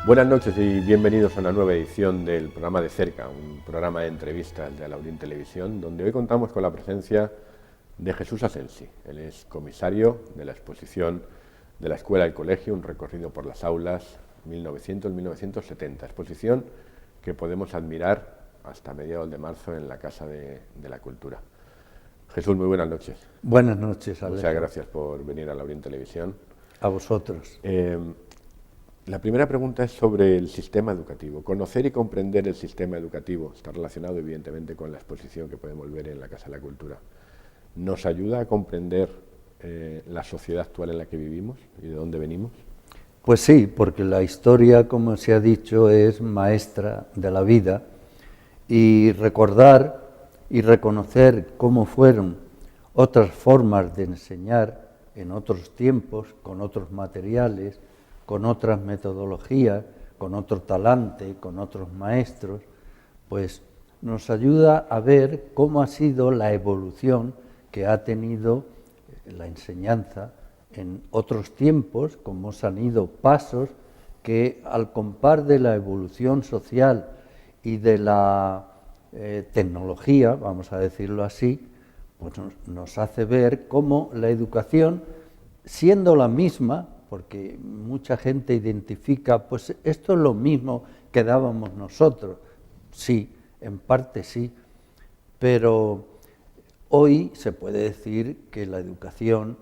Buenas noches y bienvenidos a una nueva edición del programa De Cerca, un programa de entrevistas de Alaurín Televisión, donde hoy contamos con la presencia de Jesús Asensi. Él es comisario de la exposición de la Escuela y Colegio, un recorrido por las aulas 1900-1970, exposición que podemos admirar hasta mediados de marzo en la Casa de la Cultura. Jesús, muy buenas noches. Buenas noches, Alejo. Muchas gracias por venir a Alaurín Televisión. A vosotros. La primera pregunta es sobre el sistema educativo. Conocer y comprender el sistema educativo está relacionado evidentemente con la exposición que podemos ver en la Casa de la Cultura. ¿Nos ayuda a comprender la sociedad actual en la que vivimos y de dónde venimos? Pues sí, porque la historia, como se ha dicho, es maestra de la vida, y recordar y reconocer cómo fueron otras formas de enseñar en otros tiempos, con otros materiales, con otras metodologías, con otro talante, con otros maestros, pues nos ayuda a ver cómo ha sido la evolución que ha tenido la enseñanza en otros tiempos, cómo se han ido pasos que, al compar de la evolución social y de la tecnología, vamos a decirlo así, pues nos hace ver cómo la educación, siendo la misma, porque mucha gente identifica, pues esto es lo mismo que dábamos nosotros. Sí, en parte sí, pero hoy se puede decir que la educación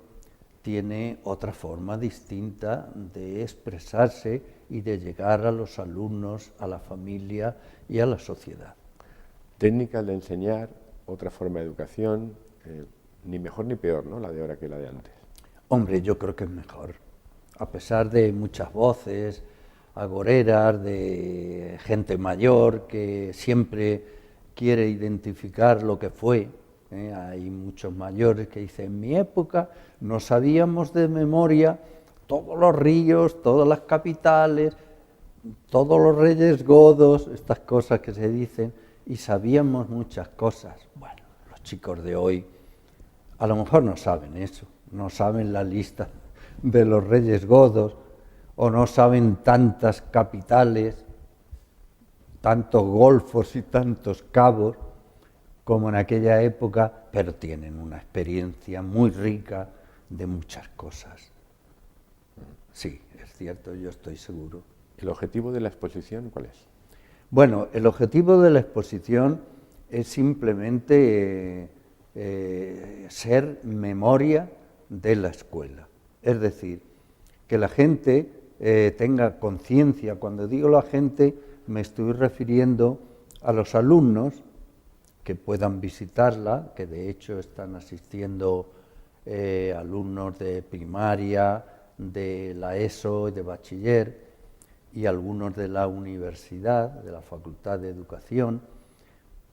tiene otra forma distinta de expresarse y de llegar a los alumnos, a la familia y a la sociedad. Técnicas de enseñar, otra forma de educación, ni mejor ni peor, ¿no?, la de ahora que la de antes. Hombre, yo creo que es mejor. A pesar de muchas voces agoreras, de gente mayor que siempre quiere identificar lo que fue, hay muchos mayores que dicen, en mi época no sabíamos de memoria todos los ríos, todas las capitales, todos los reyes godos, estas cosas que se dicen, y sabíamos muchas cosas. Bueno, los chicos de hoy a lo mejor no saben eso, no saben la lista de los reyes godos, o no saben tantas capitales, tantos golfos y tantos cabos como en aquella época, pero tienen una experiencia muy rica de muchas cosas. Sí, es cierto, yo estoy seguro. ¿El objetivo de la exposición cuál es? Bueno, el objetivo de la exposición es simplemente ser memoria de la escuela. Es decir, que la gente tenga conciencia. Cuando digo la gente, me estoy refiriendo a los alumnos que puedan visitarla, que de hecho están asistiendo alumnos de primaria, de la ESO y de bachiller, y algunos de la universidad, de la Facultad de Educación,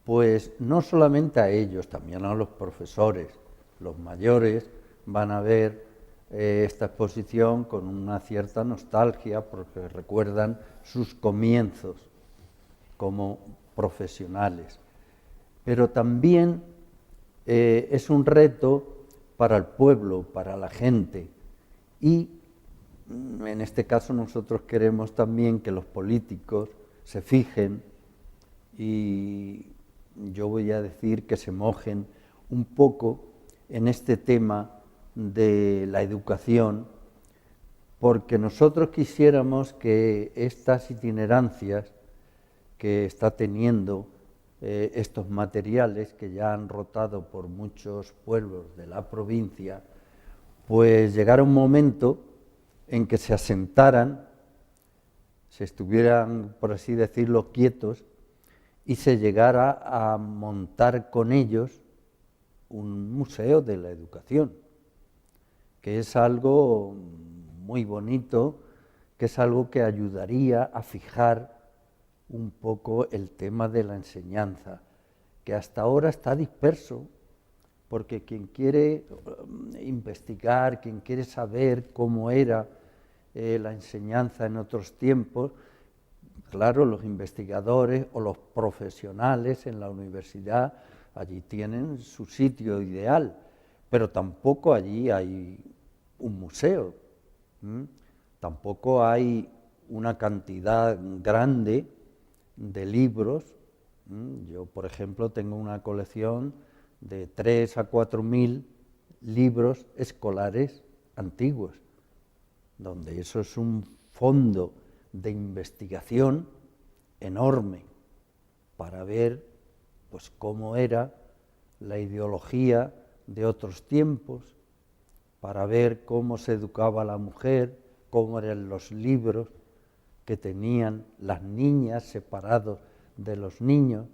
pues no solamente a ellos, también a los profesores. Los mayores van a ver esta exposición con una cierta nostalgia porque recuerdan sus comienzos como profesionales. Pero también es un reto para el pueblo, para la gente, y en este caso nosotros queremos también que los políticos se fijen, y yo voy a decir que se mojen un poco en este tema de la educación, porque nosotros quisiéramos que estas itinerancias que está teniendo estos materiales que ya han rotado por muchos pueblos de la provincia, pues llegara un momento en que se asentaran, se estuvieran, por así decirlo, quietos, y se llegara a montar con ellos un museo de la educación, que es algo muy bonito, que es algo que ayudaría a fijar un poco el tema de la enseñanza, que hasta ahora está disperso, porque quien quiere investigar, quien quiere saber cómo era la enseñanza en otros tiempos, claro, los investigadores o los profesionales en la universidad allí tienen su sitio ideal, pero tampoco allí hay un museo, tampoco hay una cantidad grande de libros. Yo, por ejemplo, tengo una colección de 3.000 a 4.000 libros escolares antiguos, donde eso es un fondo de investigación enorme para ver pues cómo era la ideología de otros tiempos, para ver cómo se educaba a la mujer, cómo eran los libros que tenían las niñas separados de los niños,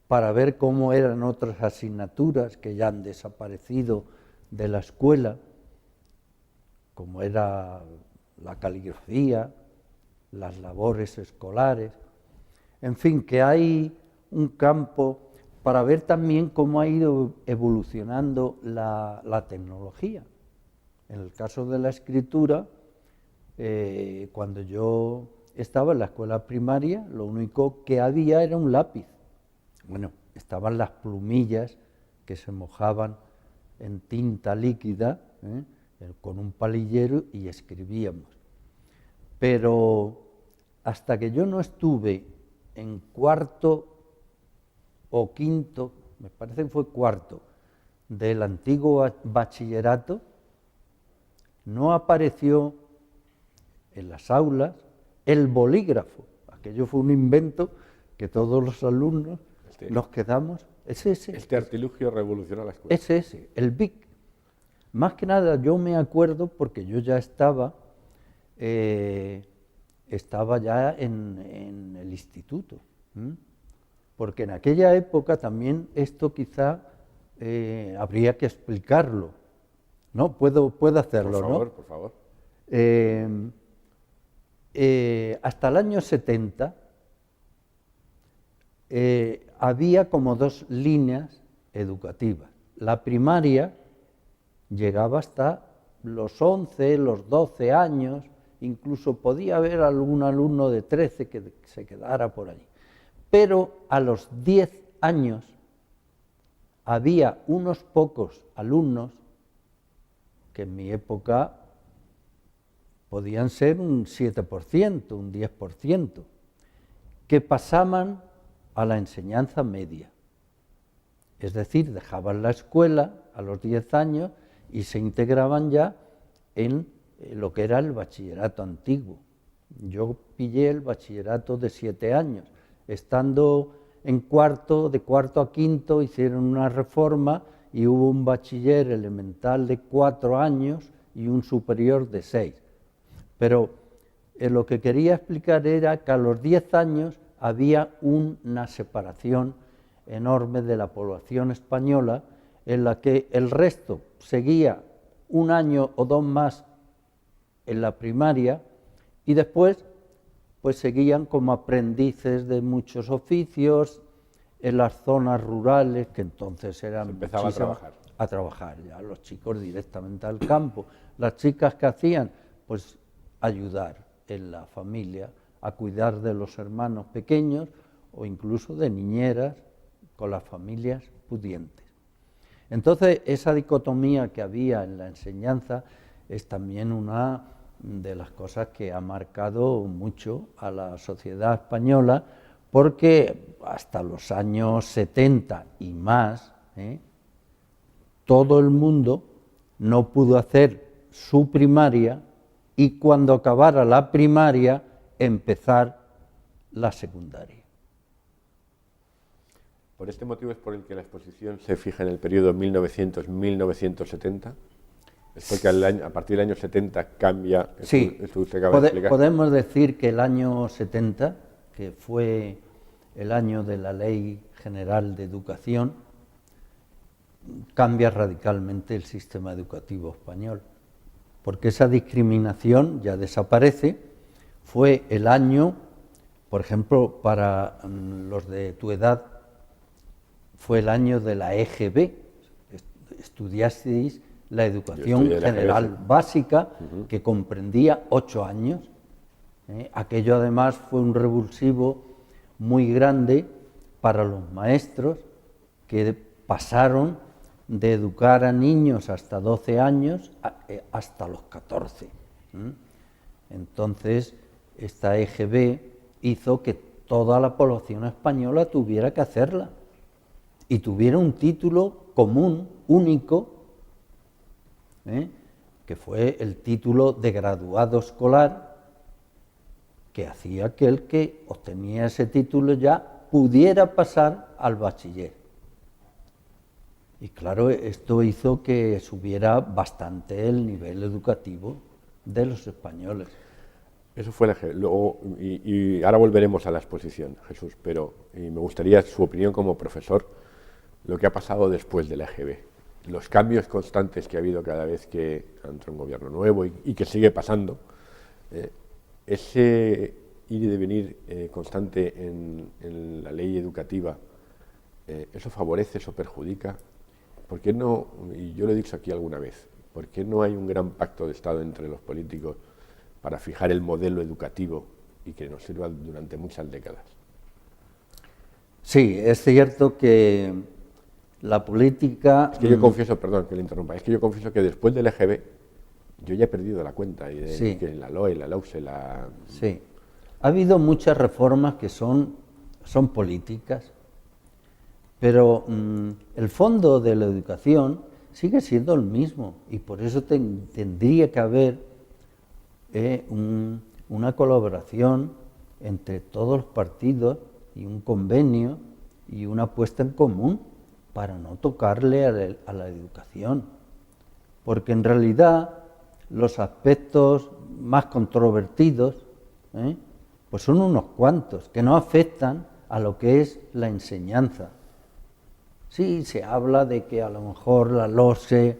para ver cómo eran otras asignaturas que ya han desaparecido de la escuela, como era la caligrafía, las labores escolares, en fin, que hay un campo para ver también cómo ha ido evolucionando la tecnología. En el caso de la escritura, cuando yo estaba en la escuela primaria, lo único que había era un lápiz. Bueno, estaban las plumillas que se mojaban en tinta líquida, con un palillero, y escribíamos. Pero hasta que yo no estuve en cuarto o quinto, me parece que fue cuarto, del antiguo bachillerato, no apareció en las aulas el bolígrafo. Aquello fue un invento que todos los alumnos nos quedamos. Este artilugio revolucionó la escuela. Ese, el BIC. Más que nada yo me acuerdo porque yo ya estaba ya en el instituto. Porque en aquella época también esto quizá habría que explicarlo. ¿No? Puedo hacerlo, ¿no? Por favor. Hasta el año 70 había como dos líneas educativas. La primaria llegaba hasta los 11, los 12 años, incluso podía haber algún alumno de 13 que se quedara por allí. Pero a los 10 años había unos pocos alumnos, que en mi época podían ser un 7%, un 10%, que pasaban a la enseñanza media. Es decir, dejaban la escuela a los 10 años y se integraban ya en lo que era el bachillerato antiguo. Yo pillé el bachillerato de 7 años. Estando en cuarto, de cuarto a quinto, hicieron una reforma y hubo un bachiller elemental de 4 años y un superior de 6. Pero lo que quería explicar era que a los 10 años había una separación enorme de la población española, en la que el resto seguía un año o dos más en la primaria y después pues seguían como aprendices de muchos oficios en las zonas rurales, que entonces eran empezaba a trabajar ya los chicos directamente al campo. Las chicas que hacían, pues ayudar en la familia, a cuidar de los hermanos pequeños o incluso de niñeras con las familias pudientes. Entonces, esa dicotomía que había en la enseñanza es también una de las cosas que ha marcado mucho a la sociedad española, porque hasta los años 70 y más, todo el mundo no pudo hacer su primaria y cuando acabara la primaria empezar la secundaria. ¿Por este motivo es por el que la exposición se fija en el periodo 1900-1970? ¿Es porque a partir del año 70 cambia? Sí, esto usted acaba de explicar. Podemos decir que el año 70, que fue el año de la Ley General de Educación, cambia radicalmente el sistema educativo español, porque esa discriminación ya desaparece. Fue el año, por ejemplo, para los de tu edad, fue el año de la EGB, estudiasteis la educación general básica, que comprendía 8 años. Aquello además fue un revulsivo muy grande para los maestros, que pasaron de educar a niños hasta 12 años hasta los 14. Entonces, esta EGB hizo que toda la población española tuviera que hacerla y tuviera un título común, único, que fue el título de graduado escolar, que hacía que el que obtenía ese título ya pudiera pasar al bachiller. Y claro, esto hizo que subiera bastante el nivel educativo de los españoles. Eso fue la EGB. Luego, y ahora volveremos a la exposición, Jesús, pero me gustaría su opinión como profesor, lo que ha pasado después de la EGB. Los cambios constantes que ha habido cada vez que entra un gobierno nuevo y que sigue pasando, ese ir y devenir constante en la ley educativa, ¿eso favorece, eso perjudica? ¿Por qué no, y yo lo he dicho aquí alguna vez, por qué no hay un gran pacto de Estado entre los políticos para fijar el modelo educativo y que nos sirva durante muchas décadas? Sí, es cierto que la política... Es que yo confieso, perdón que le interrumpa, es que yo confieso que después del EGB yo ya he perdido la cuenta, y de sí. que la LOE, la LAUSE, Sí, ha habido muchas reformas que son políticas, pero el fondo de la educación sigue siendo el mismo y por eso tendría que haber una colaboración entre todos los partidos y un convenio y una apuesta en común para no tocarle a la educación, porque en realidad los aspectos más controvertidos pues son unos cuantos que no afectan a lo que es la enseñanza. Sí, se habla de que a lo mejor la LOSE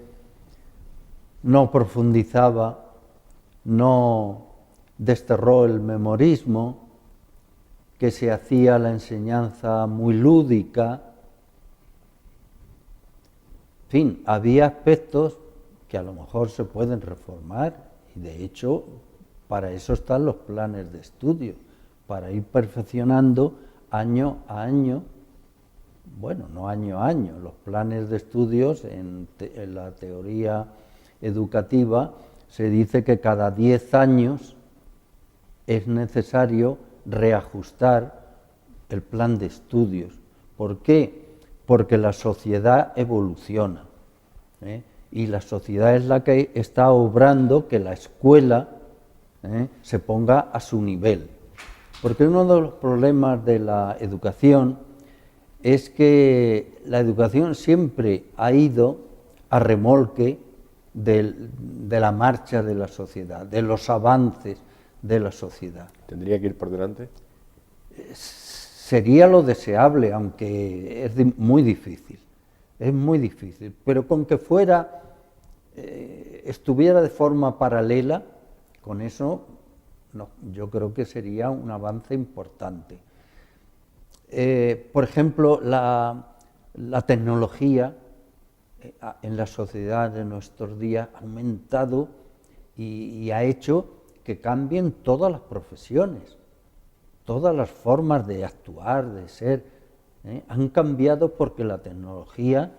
no profundizaba, no desterró el memorismo, que se hacía la enseñanza muy lúdica. En fin, había aspectos que a lo mejor se pueden reformar y de hecho para eso están los planes de estudio, para ir perfeccionando año a año, bueno, no año a año, los planes de estudios en la teoría educativa se dice que cada 10 años es necesario reajustar el plan de estudios. ¿Por qué? Porque la sociedad evoluciona, y la sociedad es la que está obrando que la escuela se ponga a su nivel. Porque uno de los problemas de la educación es que la educación siempre ha ido a remolque de la marcha de la sociedad, de los avances de la sociedad. ¿Tendría que ir por delante? Sería lo deseable, aunque es muy difícil. Es muy difícil, pero con que estuviera de forma paralela, con eso yo creo que sería un avance importante. Por ejemplo, la tecnología en la sociedad de nuestros días ha aumentado y ha hecho que cambien todas las profesiones, todas las formas de actuar, de ser, han cambiado porque la tecnología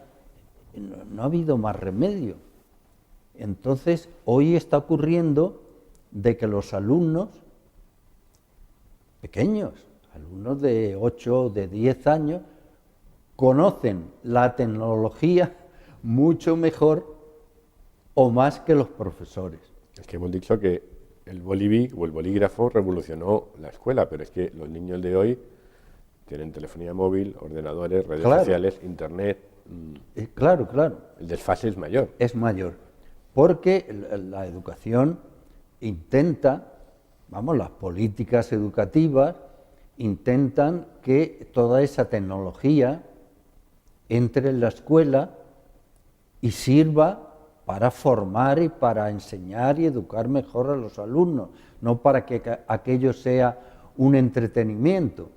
no ha habido más remedio. Entonces, hoy está ocurriendo de que los alumnos pequeños, alumnos de 8 o de 10 años, conocen la tecnología mucho mejor o más que los profesores. Es que hemos dicho que el boliví o el bolígrafo revolucionó la escuela, pero es que los niños de hoy tienen telefonía móvil, ordenadores, redes sociales, internet. Claro. El desfase es mayor. Es mayor, porque la educación intenta, las políticas educativas intentan que toda esa tecnología entre en la escuela y sirva para formar y para enseñar y educar mejor a los alumnos, no para que aquello sea un entretenimiento,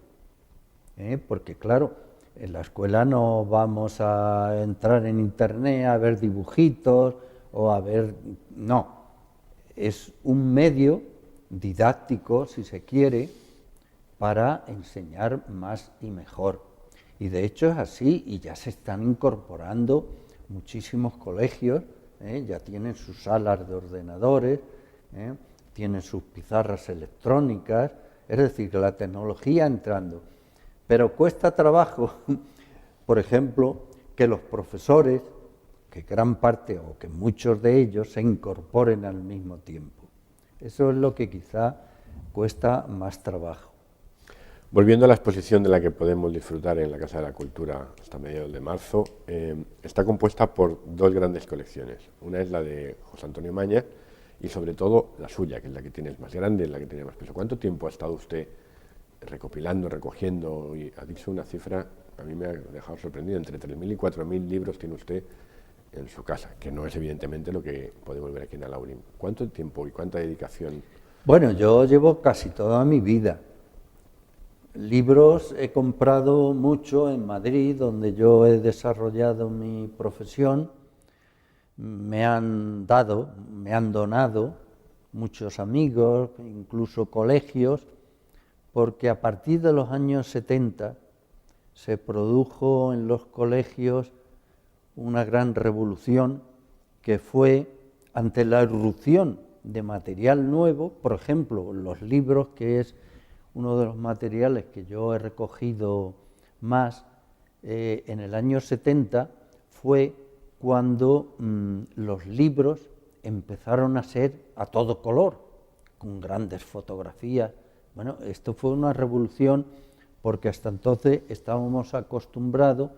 porque claro, en la escuela no vamos a entrar en internet a ver dibujitos o a ver... No, es un medio didáctico, si se quiere, para enseñar más y mejor. Y de hecho es así, y ya se están incorporando muchísimos colegios, ya tienen sus salas de ordenadores, tienen sus pizarras electrónicas, es decir, que la tecnología entrando. Pero cuesta trabajo, por ejemplo, que los profesores, que gran parte o que muchos de ellos se incorporen al mismo tiempo. Eso es lo que quizá cuesta más trabajo. Volviendo a la exposición de la que podemos disfrutar en la Casa de la Cultura hasta mediados de marzo, está compuesta por dos grandes colecciones. Una es la de José Antonio Mañas y sobre todo la suya, que es la que tiene más grande, la que tiene más peso. ¿Cuánto tiempo ha estado usted recopilando, recogiendo? Y ha dicho una cifra, a mí me ha dejado sorprendido, entre 3.000 y 4.000 libros tiene usted en su casa, que no es evidentemente lo que podemos ver aquí en Alaurín. ¿Cuánto tiempo y cuánta dedicación? Bueno, yo llevo casi toda mi vida. Libros he comprado mucho en Madrid, donde yo he desarrollado mi profesión. Me han donado muchos amigos, incluso colegios, porque a partir de los años 70 se produjo en los colegios una gran revolución que fue ante la irrupción de material nuevo, por ejemplo, los libros, que es uno de los materiales que yo he recogido más, en el año 70 fue cuando los libros empezaron a ser a todo color, con grandes fotografías. Bueno, esto fue una revolución porque hasta entonces estábamos acostumbrados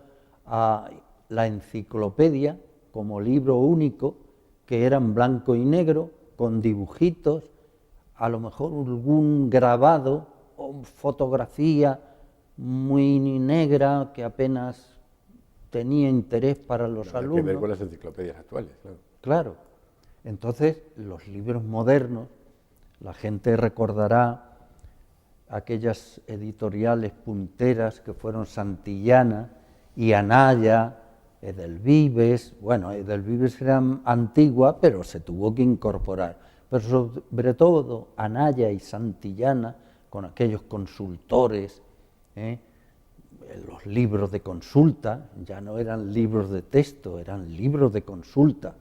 a la enciclopedia como libro único, que era en blanco y negro, con dibujitos, a lo mejor algún grabado o fotografía muy negra que apenas tenía interés para los alumnos. Hay que ver con las enciclopedias actuales, claro. Claro. Entonces, los libros modernos, la gente recordará aquellas editoriales punteras que fueron Santillana y Anaya, Edelvives. Bueno, Edelvives era antigua, pero se tuvo que incorporar. Pero sobre todo Anaya y Santillana, con aquellos consultores, los libros de consulta, ya no eran libros de texto, eran libros de consulta,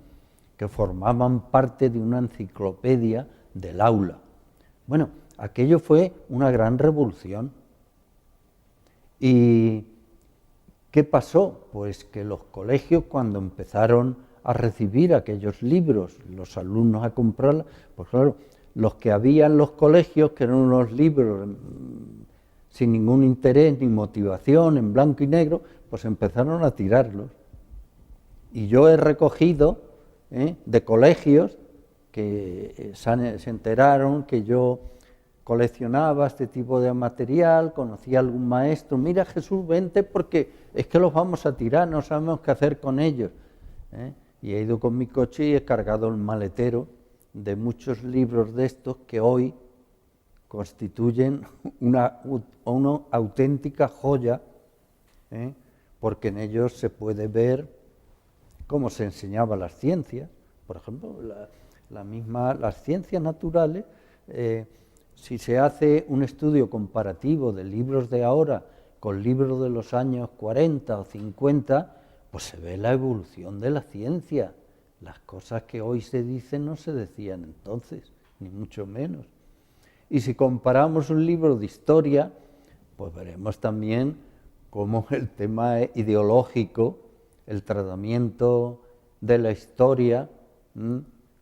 que formaban parte de una enciclopedia del aula. Bueno, aquello fue una gran revolución. ¿Y qué pasó? Pues que los colegios, cuando empezaron a recibir aquellos libros, los alumnos a comprarlos, pues claro, los que había en los colegios, que eran unos libros sin ningún interés ni motivación, en blanco y negro, pues empezaron a tirarlos. Y yo he recogido de colegios que se enteraron que yo coleccionaba este tipo de material, conocía a algún maestro. Mira, Jesús, vente porque es que los vamos a tirar, no sabemos qué hacer con ellos. Y he ido con mi coche y he cargado el maletero de muchos libros de estos que hoy constituyen una auténtica joya, porque en ellos se puede ver cómo se enseñaban las ciencias. Por ejemplo, las ciencias naturales, si se hace un estudio comparativo de libros de ahora con libros de los años 40 o 50, pues se ve la evolución de la ciencia. Las cosas que hoy se dicen no se decían entonces, ni mucho menos. Y si comparamos un libro de historia, pues veremos también cómo el tema ideológico, el tratamiento de la historia,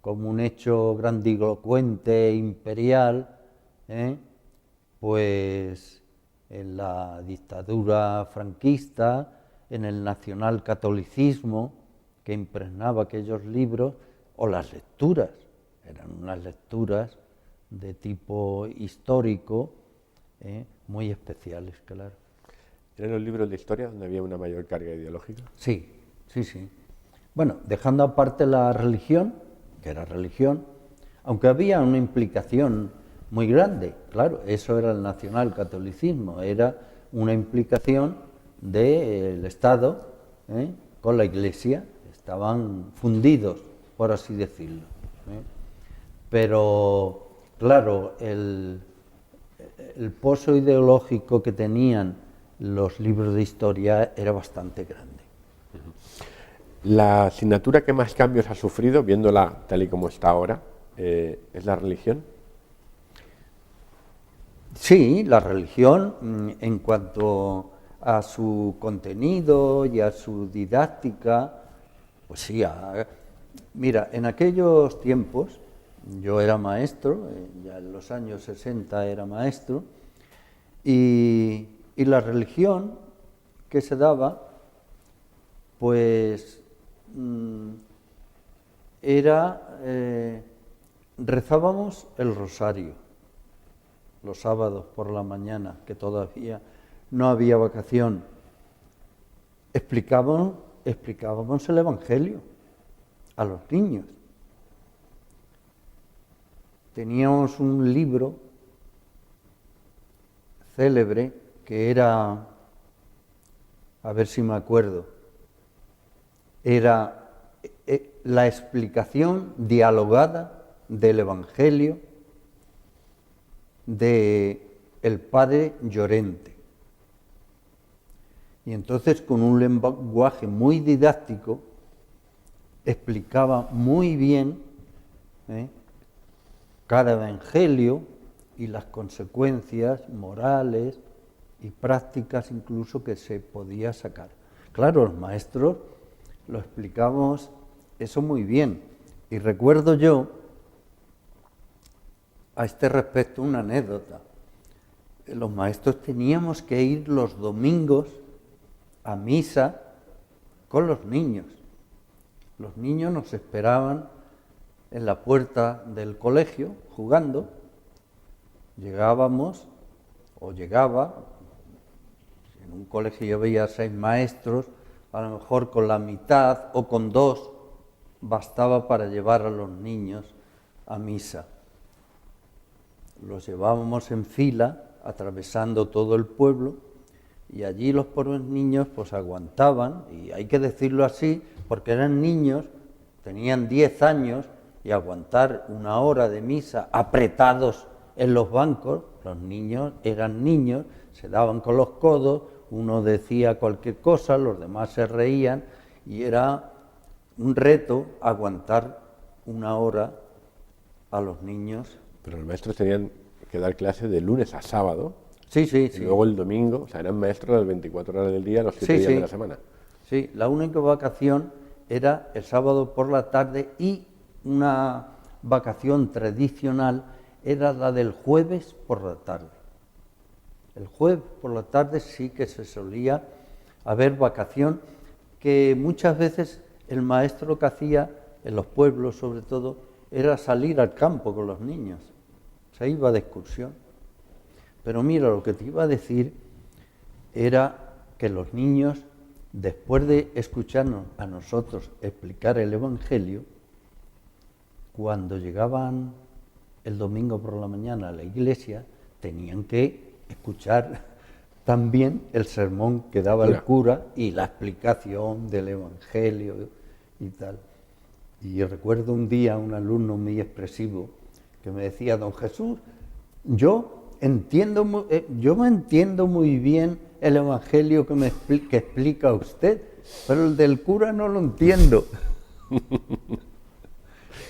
como un hecho grandilocuente, imperial, pues en la dictadura franquista, en el nacionalcatolicismo que impregnaba aquellos libros, o las lecturas, eran unas lecturas de tipo histórico, muy especiales, claro. ¿Eran los libros de historia donde había una mayor carga ideológica? Sí, sí, sí. Bueno, dejando aparte la religión, que era religión, aunque había una implicación muy grande, claro, eso era el nacionalcatolicismo, era una implicación del Estado con la Iglesia, estaban fundidos, por así decirlo. Pero, claro, el pozo ideológico que tenían los libros de historia era bastante grande. La asignatura que más cambios ha sufrido, viéndola tal y como está ahora, ¿es la religión? Sí, la religión, en cuanto a su contenido y a su didáctica, pues sí, mira, en aquellos tiempos yo era maestro, ya en los años 60 era maestro, y la religión que se daba, pues rezábamos el rosario los sábados por la mañana, que todavía no había vacación. Explicábamos el Evangelio a los niños. Teníamos un libro célebre que era, a ver si me acuerdo, era la explicación dialogada del Evangelio de el padre Llorente. Y entonces, con un lenguaje muy didáctico, explicaba muy bien cada evangelio y las consecuencias morales y prácticas incluso que se podía sacar. Claro, los maestros lo explicamos eso muy bien. Y recuerdo yo, a este respecto, una anécdota. Los maestros teníamos que ir los domingos a misa con los niños. Los niños nos esperaban en la puerta del colegio jugando. Llegábamos, o llegaba, en un colegio yo veía 6 maestros, a lo mejor con la mitad o con 2 bastaba para llevar a los niños a misa. Los llevábamos en fila, atravesando todo el pueblo, y allí los pobres niños pues aguantaban, y hay que decirlo así, porque eran niños, tenían 10 años, y aguantar 1 hora de misa apretados en los bancos, los niños eran niños, se daban con los codos, uno decía cualquier cosa, los demás se reían, y era un reto aguantar 1 hora a los niños. Pero los maestros tenían que dar clases de lunes a sábado. Sí. Y luego el domingo, o sea, eran maestros las 24 horas del día, los 7 días de la semana. Sí, la única vacación era el sábado por la tarde, y una vacación tradicional era la del jueves por la tarde. El jueves por la tarde sí que se solía haber vacación, que muchas veces el maestro lo que hacía, en los pueblos sobre todo, era salir al campo con los niños. Se iba de excursión. Pero mira, lo que te iba a decir era que los niños, después de escucharnos a nosotros explicar el Evangelio, cuando llegaban el domingo por la mañana a la iglesia, tenían que escuchar también el sermón que daba el cura y la explicación del Evangelio y tal. Y recuerdo un día un alumno muy expresivo que me decía: don Jesús, yo me entiendo muy bien el Evangelio que explica usted, pero el del cura no lo entiendo.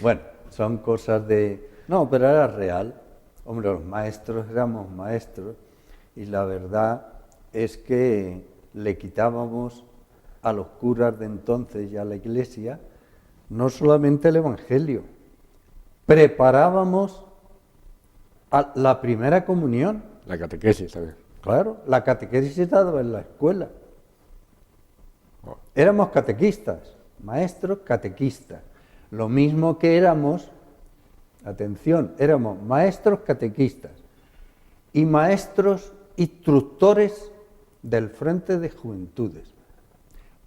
Bueno, son cosas de... No, pero era real. Hombre, los maestros éramos maestros, y la verdad es que le quitábamos a los curas de entonces y a la iglesia no solamente el Evangelio, preparábamos a la primera comunión. La catequesis también. Claro, la catequesis se daba en la escuela. Éramos catequistas, maestros catequistas. Lo mismo que éramos, atención, éramos maestros catequistas y maestros instructores del Frente de Juventudes.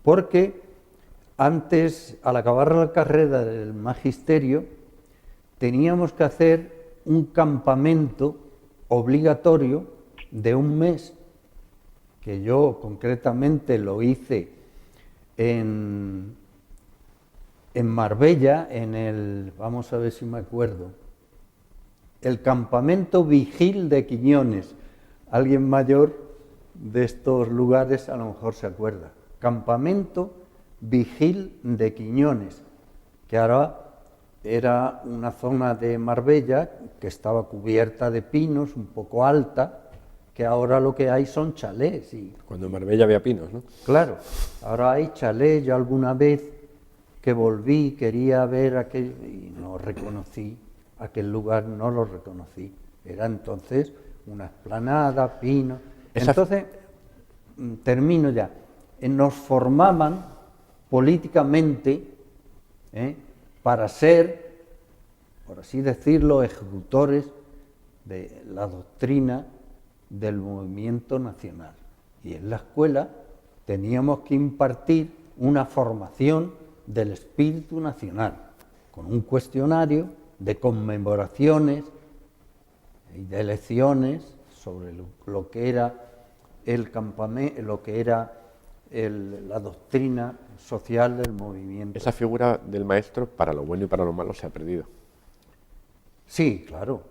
Porque antes, al acabar la carrera del magisterio, teníamos que hacer un campamento obligatorio de 1 mes, que yo concretamente lo hice en Marbella, vamos a ver si me acuerdo, el campamento Vigil de Quiñones. Alguien mayor de estos lugares a lo mejor se acuerda. Campamento Vigil de Quiñones, que ahora era una zona de Marbella que estaba cubierta de pinos, un poco alta, que ahora lo que hay son chalés. Cuando en Marbella había pinos, ¿no? Claro, ahora hay chalés. Yo alguna vez que volví quería ver aquel y no reconocí, aquel lugar no lo reconocí. Era entonces una explanada, pinos. Entonces, termino ya, nos formaban políticamente para ser, por así decirlo, ejecutores de la doctrina del movimiento nacional. Y en la escuela teníamos que impartir una formación del espíritu nacional, con un cuestionario de conmemoraciones y de lecciones sobre lo que era el campamento, lo que era la doctrina social del movimiento. Esa figura del maestro, para lo bueno y para lo malo, se ha perdido. Sí, claro.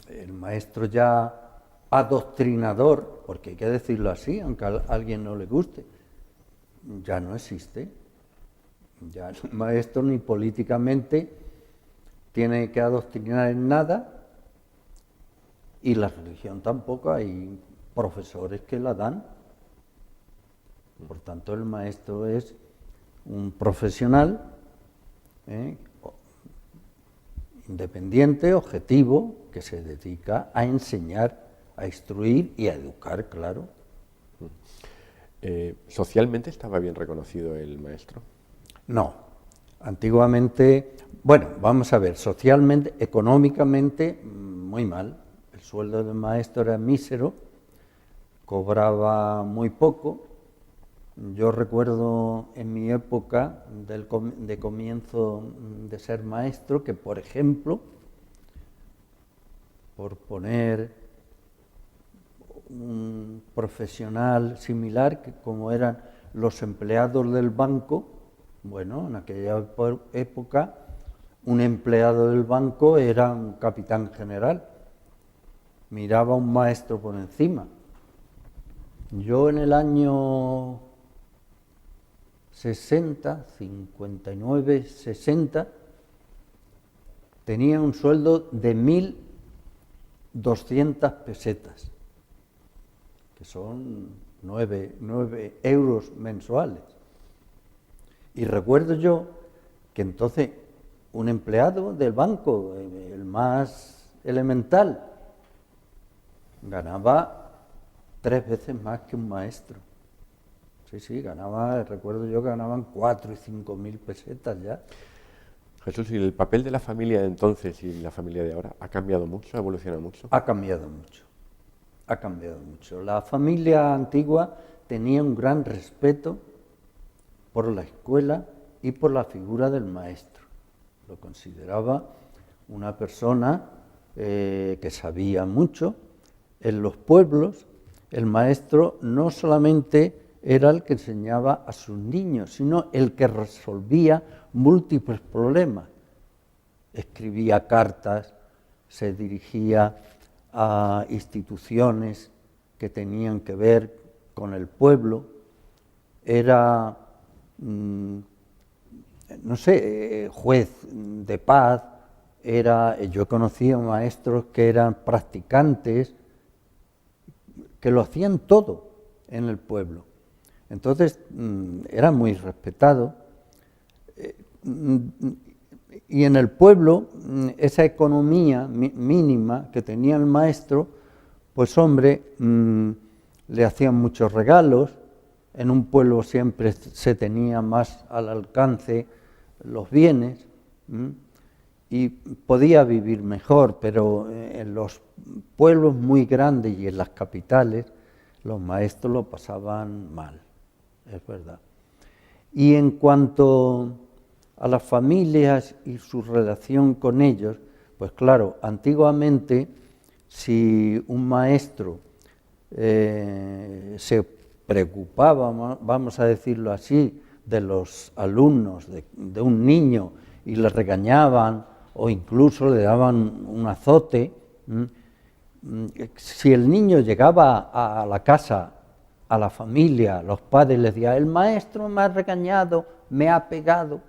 El maestro ya adoctrinador, porque hay que decirlo así, aunque a alguien no le guste, ya no existe. Ya el maestro ni políticamente tiene que adoctrinar en nada, y la religión tampoco, hay profesores que la dan. Por tanto, el maestro es un profesional independiente, objetivo, que se dedica a enseñar, a instruir y a educar, claro. ¿Socialmente estaba bien reconocido el maestro? No, antiguamente, bueno, vamos a ver, socialmente, económicamente, muy mal. El sueldo del maestro era mísero, cobraba muy poco. Yo recuerdo en mi época de comienzo de ser maestro que, por ejemplo, por poner un profesional similar, que como eran los empleados del banco, bueno, en aquella época un empleado del banco era un capitán general, miraba a un maestro por encima. Yo en el año 59, 60, tenía un sueldo de 1.200 pesetas, que son 9 euros mensuales. Y recuerdo yo que entonces un empleado del banco, el más elemental, ganaba 3 veces más que un maestro. Sí, ganaba, recuerdo yo que ganaban 4 y 5 mil pesetas ya. Jesús, ¿y el papel de la familia de entonces y la familia de ahora ha cambiado mucho, ha evolucionado mucho? Ha cambiado mucho, ha cambiado mucho. La familia antigua tenía un gran respeto por la escuela y por la figura del maestro. Lo consideraba una persona que sabía mucho. En los pueblos, el maestro no solamente era el que enseñaba a sus niños, sino el que resolvía múltiples problemas. Escribía cartas, se dirigía a instituciones que tenían que ver con el pueblo, era, juez de paz, yo conocía maestros que eran practicantes, que lo hacían todo en el pueblo. Entonces, era muy respetado. Y en el pueblo, esa economía mínima que tenía el maestro, pues hombre, le hacían muchos regalos. En un pueblo siempre se tenía más al alcance los bienes y podía vivir mejor, pero en los pueblos muy grandes y en las capitales los maestros lo pasaban mal, es verdad. Y en cuanto a las familias y su relación con ellos, pues claro, antiguamente si un maestro se preocupaba, vamos a decirlo así, de los alumnos, de un niño, y le regañaban o incluso le daban un azote, si el niño llegaba a la casa, a la familia, los padres les decían, el maestro me ha regañado, me ha pegado,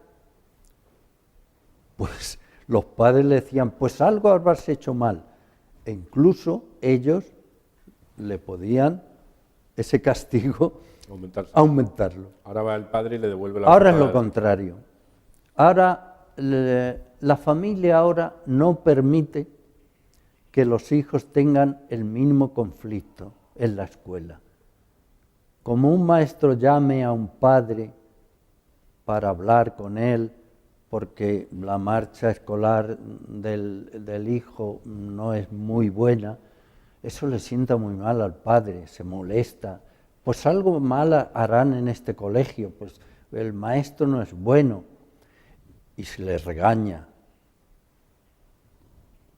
pues los padres le decían, pues algo habrás hecho mal. E incluso ellos le podían ese castigo aumentarlo. Ahora va el padre y le devuelve la Ahora es patada. lo contrario. Ahora la familia ahora no permite que los hijos tengan el mínimo conflicto en la escuela. Como un maestro llame a un padre para hablar con él, porque la marcha escolar del hijo no es muy buena, eso le sienta muy mal al padre, se molesta. Pues algo mal harán en este colegio, pues el maestro no es bueno, y se le regaña.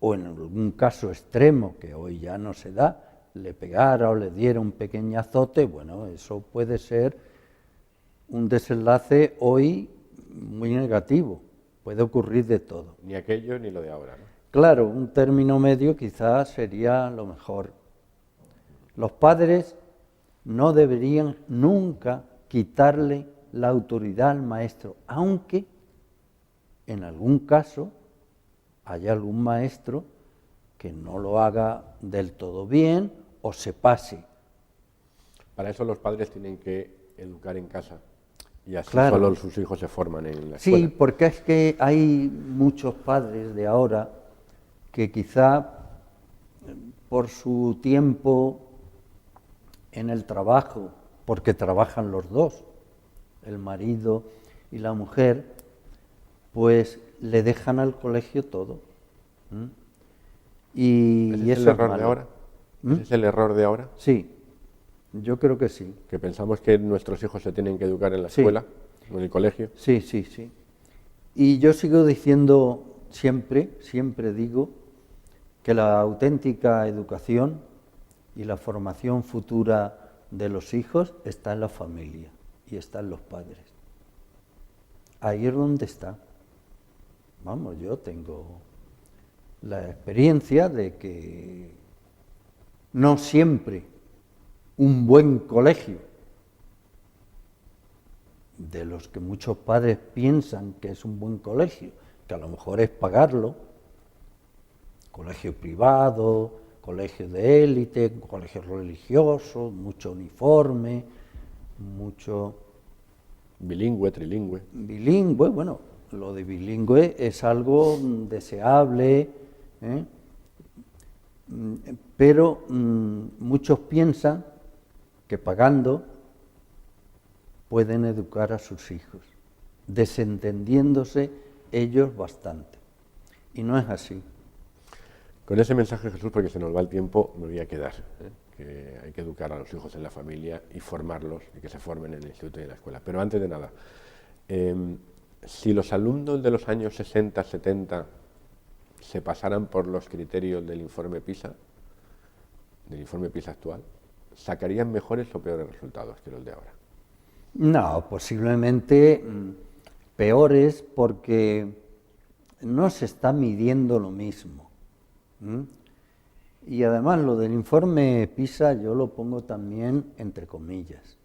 O en algún caso extremo, que hoy ya no se da, le pegara o le diera un pequeño azote, bueno, eso puede ser un desenlace hoy muy negativo, puede ocurrir de todo. Ni aquello ni lo de ahora, ¿no? Claro, un término medio quizás sería lo mejor. Los padres no deberían nunca quitarle la autoridad al maestro, aunque en algún caso haya algún maestro que no lo haga del todo bien o se pase. Para eso los padres tienen que educar en casa y así Claro. solo sus hijos se forman en la escuela. Sí, porque es que hay muchos padres de ahora que quizá por su tiempo en el trabajo, porque trabajan los dos, el marido y la mujer, pues le dejan al colegio todo. Y ¿Ese es eso el error malo. de ahora? ¿Ese es el error de ahora? Sí, yo creo que sí. Que pensamos que nuestros hijos se tienen que educar en la Sí. escuela o en el colegio. Sí, sí, sí. Y yo sigo diciendo siempre digo que la auténtica educación y la formación futura de los hijos está en la familia y está en los padres. Ahí es donde está. Vamos, yo tengo la experiencia de que no siempre un buen colegio, de los que muchos padres piensan que es un buen colegio, que a lo mejor es pagarlo, colegio privado, colegio de élite, colegio religioso, mucho uniforme, mucho Bilingüe, trilingüe. bilingüe. Bueno, lo de bilingüe es algo deseable, pero muchos piensan que pagando pueden educar a sus hijos, desentendiéndose ellos bastante. Y no es así. Con ese mensaje, Jesús, porque se nos va el tiempo, me voy a quedar. Que hay que educar a los hijos en la familia y formarlos, y que se formen en el instituto y en la escuela. Pero antes de nada, si los alumnos de los años 60, 70 se pasaran por los criterios del informe PISA actual, ¿sacarían mejores o peores resultados que los de ahora? No, posiblemente peores, porque no se está midiendo lo mismo. Y además lo del informe PISA yo lo pongo también entre comillas.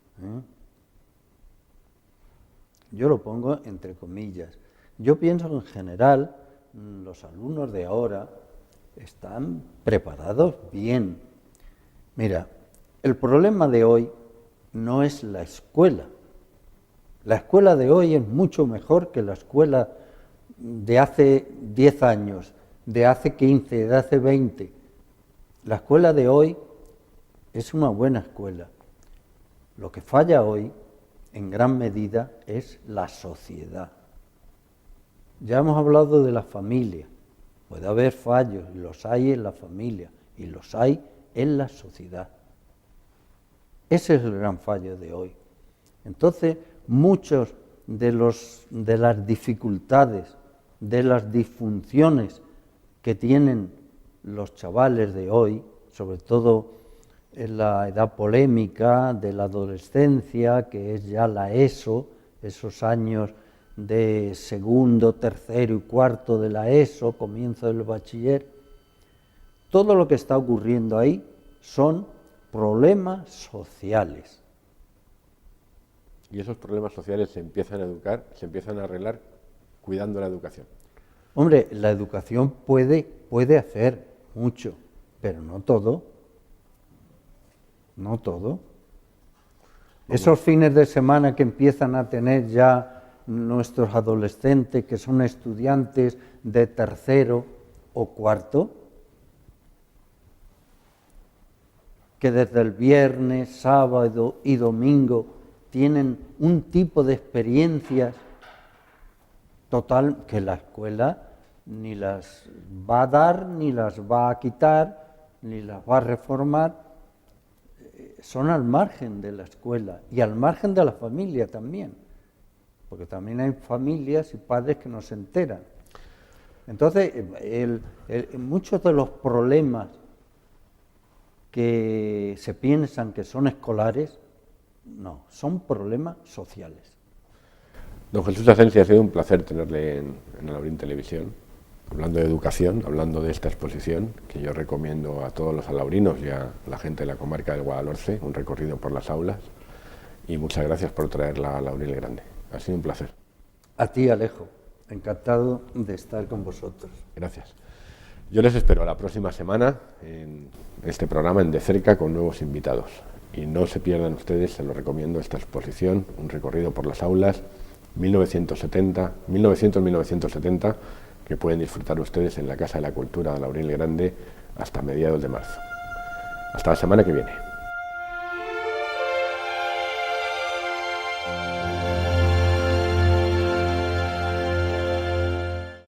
Yo lo pongo entre comillas. Yo pienso que en general los alumnos de ahora están preparados bien. Mira, el problema de hoy no es la escuela. La escuela de hoy es mucho mejor que la escuela de hace 10 años, de hace 15, de hace 20. La escuela de hoy es una buena escuela. Lo que falla hoy, en gran medida, es la sociedad. Ya hemos hablado de la familia. Puede haber fallos, y los hay en la familia, y los hay en la sociedad. Ese es el gran fallo de hoy. Entonces, muchos de las dificultades, de las disfunciones que tienen los chavales de hoy, sobre todo en la edad polémica de la adolescencia, que es ya la ESO, esos años de segundo, tercero y cuarto de la ESO, comienzo del bachiller, todo lo que está ocurriendo ahí son problemas sociales. Y esos problemas sociales se empiezan a educar, se empiezan a arreglar cuidando la educación. Hombre, la educación puede hacer mucho, pero no todo. No todo. Esos fines de semana que empiezan a tener ya nuestros adolescentes, que son estudiantes de tercero o cuarto, que desde el viernes, sábado y domingo tienen un tipo de experiencias total que la escuela ni las va a dar, ni las va a quitar, ni las va a reformar. Son al margen de la escuela y al margen de la familia también, porque también hay familias y padres que no se enteran. Entonces, muchos de los problemas que se piensan que son escolares, no, son problemas sociales. Don Jesús Asensi, ha sido un placer tenerle en Alaurín Televisión, hablando de educación, hablando de esta exposición, que yo recomiendo a todos los alaurinos y a la gente de la comarca del Guadalhorce, un recorrido por las aulas, y muchas gracias por traerla a Alaurín el Grande. Ha sido un placer. A ti, Alejo, encantado de estar con vosotros. Gracias. Yo les espero la próxima semana en este programa en De Cerca con nuevos invitados. Y no se pierdan ustedes, se lo recomiendo, esta exposición, un recorrido por las aulas 1900-1970, que pueden disfrutar ustedes en la Casa de la Cultura de Alaurín el Grande hasta mediados de marzo. Hasta la semana que viene.